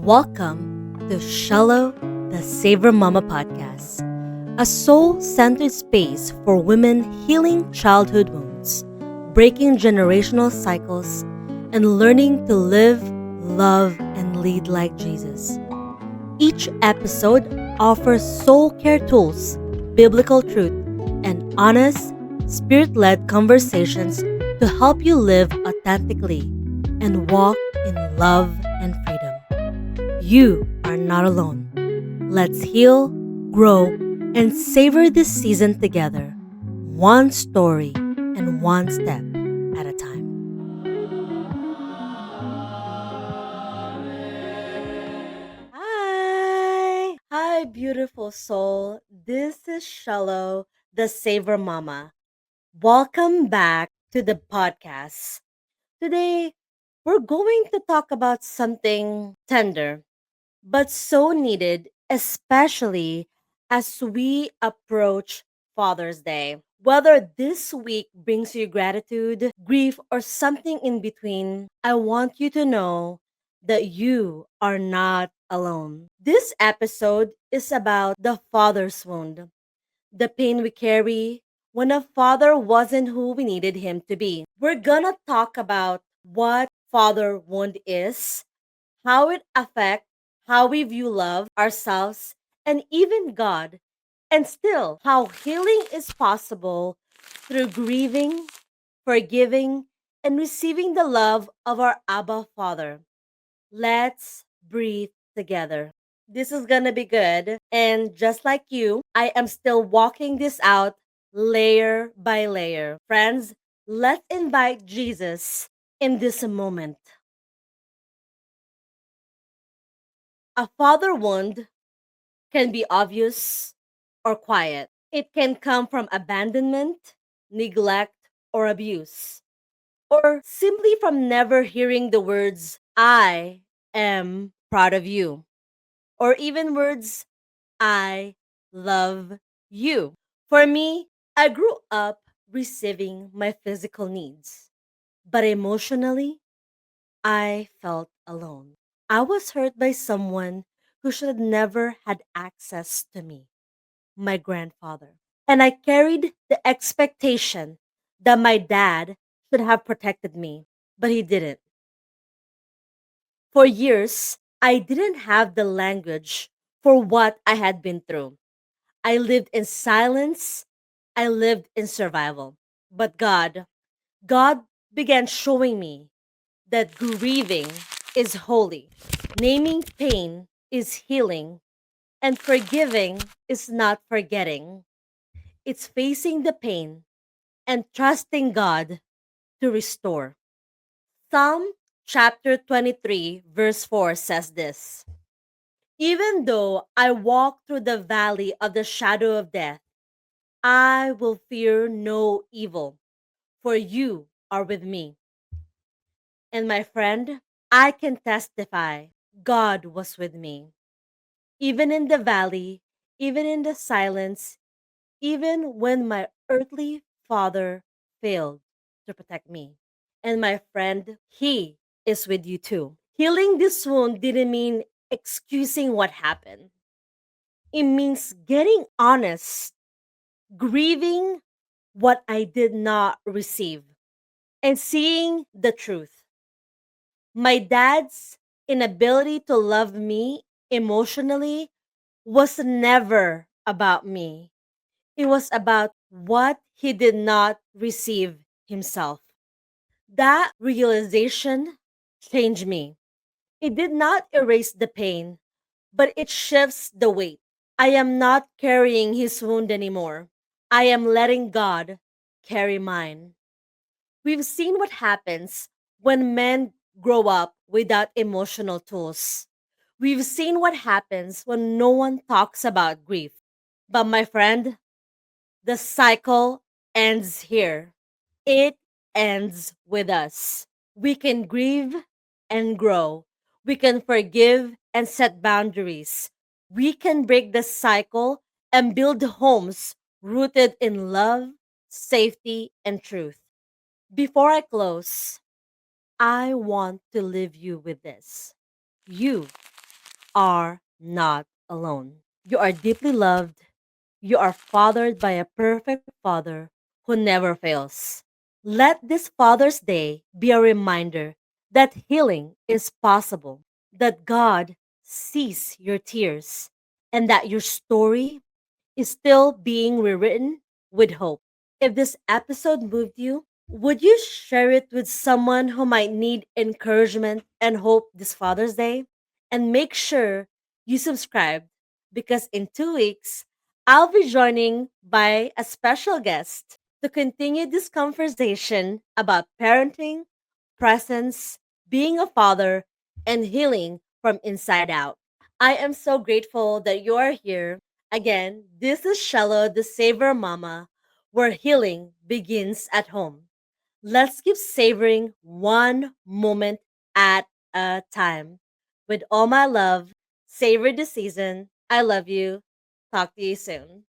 Welcome to Cielo, the Saver Mama podcast, a soul centered space for women healing childhood wounds, breaking generational cycles, and learning to live, love, and lead like Jesus. Each episode offers soul care tools, biblical truth, and honest, spirit led conversations to help you live authentically and walk in love and freedom. You are not alone. Let's heal, grow, and savor this season together, one story and one step at a time. Hi! Hi, beautiful soul. This is Shallow, the Saver Mama. Welcome back to the podcast. Today, we're going to talk about something tender, but so needed, especially as we approach Father's Day. Whether this week brings you gratitude, grief, or something in between, I want you to know that you are not alone. This episode is about the father's wound, the pain we carry when a father wasn't who we needed him to be. We're gonna talk about what father wound is, how it affects how we view love, ourselves, and even God, and still how healing is possible through grieving, forgiving, and receiving the love of our Abba Father. Let's breathe together. This is gonna be good. And just like you, I am still walking this out layer by layer. Friends, let's invite Jesus in this moment. A father wound can be obvious or quiet. It can come from abandonment, neglect, or abuse, or simply from never hearing the words, I am proud of you, or even words, I love you. For me, I grew up receiving my physical needs, but emotionally, I felt alone. I was hurt by someone who should have never had access to me, my grandfather. And I carried the expectation that my dad should have protected me, but he didn't. For years, I didn't have the language for what I had been through. I lived in silence, I lived in survival. But God began showing me that grieving is holy, naming pain is healing, and forgiving is not forgetting. It's facing the pain and trusting God to restore. Psalm chapter 23, verse 4 says this: Even though I walk through the valley of the shadow of death, I will fear no evil, for you are with me. And my friend, I can testify God was with me. Even in the valley, even in the silence, even when my earthly father failed to protect me. And my friend, he is with you too. Healing this wound didn't mean excusing what happened, it means getting honest, grieving what I did not receive, and seeing the truth. My dad's inability to love me emotionally was never about me. It was about what he did not receive himself. That realization changed me. It did not erase the pain, but it shifts the weight. I am not carrying his wound anymore. I am letting God carry mine. We've seen what happens when men grow up without emotional tools. We've seen what happens when no one talks about grief. But my friend, the cycle ends here. It ends with us. We can grieve and grow. We can forgive and set boundaries. We can break the cycle and build homes rooted in love, safety, and truth. Before I close, I want to leave you with this. You are not alone. You are deeply loved. You are fathered by a perfect Father who never fails. Let this Father's Day be a reminder that healing is possible, that God sees your tears, and that your story is still being rewritten with hope. If this episode moved you, would you share it with someone who might need encouragement and hope this Father's Day? And make sure you subscribe because in 2 weeks, I'll be joining by a special guest to continue this conversation about parenting, presence, being a father, and healing from inside out. I am so grateful that you are here. Again, this is Cielo, the Saver Mama, where healing begins at home. Let's keep savoring one moment at a time. With all my love, savor the season. I love you. Talk to you soon.